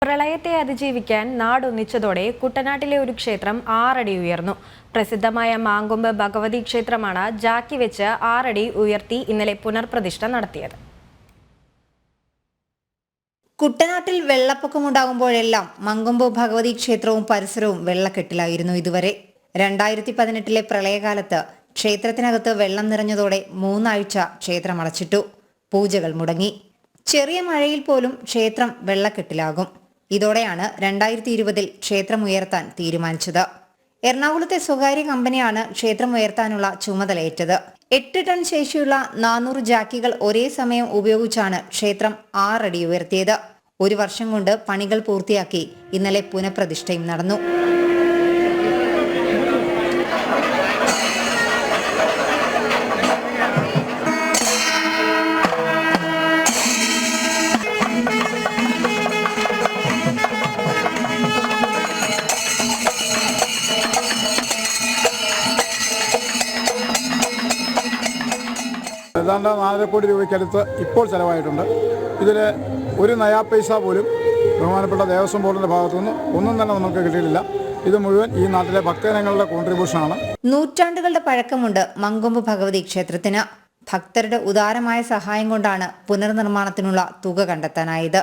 പ്രളയത്തെ അതിജീവിക്കാൻ നാടൊന്നിച്ചതോടെ കുട്ടനാട്ടിലെ ഒരു ക്ഷേത്രം 6 അടി ഉയർന്നു. പ്രസിദ്ധമായ മാങ്കൊമ്പ് ഭഗവതി ക്ഷേത്രമാണ് ജാക്കി വെച്ച് 6 അടി ഉയർത്തി ഇന്നലെ പുനർപ്രതിഷ്ഠ നടത്തിയത്. കുട്ടനാട്ടിൽ വെള്ളപ്പൊക്കമുണ്ടാകുമ്പോഴെല്ലാം മങ്കൊമ്പ് ഭഗവതി ക്ഷേത്രവും പരിസരവും വെള്ളക്കെട്ടിലായിരുന്നു ഇതുവരെ. 2018 പ്രളയകാലത്ത് ക്ഷേത്രത്തിനകത്ത് വെള്ളം നിറഞ്ഞതോടെ 3 ആഴ്ച ക്ഷേത്രം അടച്ചിട്ടു. പൂജകൾ മുടങ്ങി. ചെറിയ മഴയിൽ പോലും ക്ഷേത്രം വെള്ളക്കെട്ടിലാകും. ഇതോടെയാണ് 2020 ക്ഷേത്രം ഉയർത്താൻ തീരുമാനിച്ചത്. എറണാകുളത്തെ സ്വകാര്യ കമ്പനിയാണ് ക്ഷേത്രം ഉയർത്താനുള്ള ചുമതലയേറ്റത്. 8 ടൺ ശേഷിയുള്ള 400 ജാക്കികൾ ഒരേ സമയം ഉപയോഗിച്ചാണ് ക്ഷേത്രം 6 അടി ഉയർത്തിയത്. 1 വർഷം കൊണ്ട് പണികൾ പൂർത്തിയാക്കി ഇന്നലെ പുനഃപ്രതിഷ്ഠയും നടന്നു. ഏതാണ്ട് 4 കോടി രൂപയ്ക്കടുത്ത് ഇപ്പോൾ ചെലവായിട്ടുണ്ട്. ഇതിൽ ഒരു നയാ പൈസ പോലും ബഹുമാനപ്പെട്ട ദേവസ്വം ബോർഡിന്റെ ഭാഗത്തുനിന്ന് ഒന്നും തന്നെ നമുക്ക് കിട്ടിയിട്ടില്ല. ഇത് മുഴുവൻ ഈ നാട്ടിലെ ഭക്തജനങ്ങളുടെ കോൺട്രിബ്യൂഷനാണ്. നൂറ്റാണ്ടുകളുടെ പഴക്കമുണ്ട് മങ്കൊമ്പ് ഭഗവതി ക്ഷേത്രത്തിന്. ഭക്തരുടെ ഉദാരമായ സഹായം കൊണ്ടാണ് പുനർനിർമ്മാണത്തിനുള്ള തുക കണ്ടെത്താനായത്.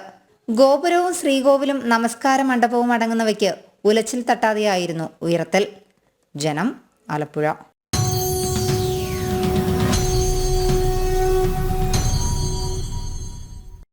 ഗോപുരവും ശ്രീകോവിലും നമസ്കാര മണ്ഡപവും അടങ്ങുന്നവയ്ക്ക് ഉലച്ചിൽ തട്ടാതെയായിരുന്നു ഉയർത്തൽ. ജനം, ആലപ്പുഴ.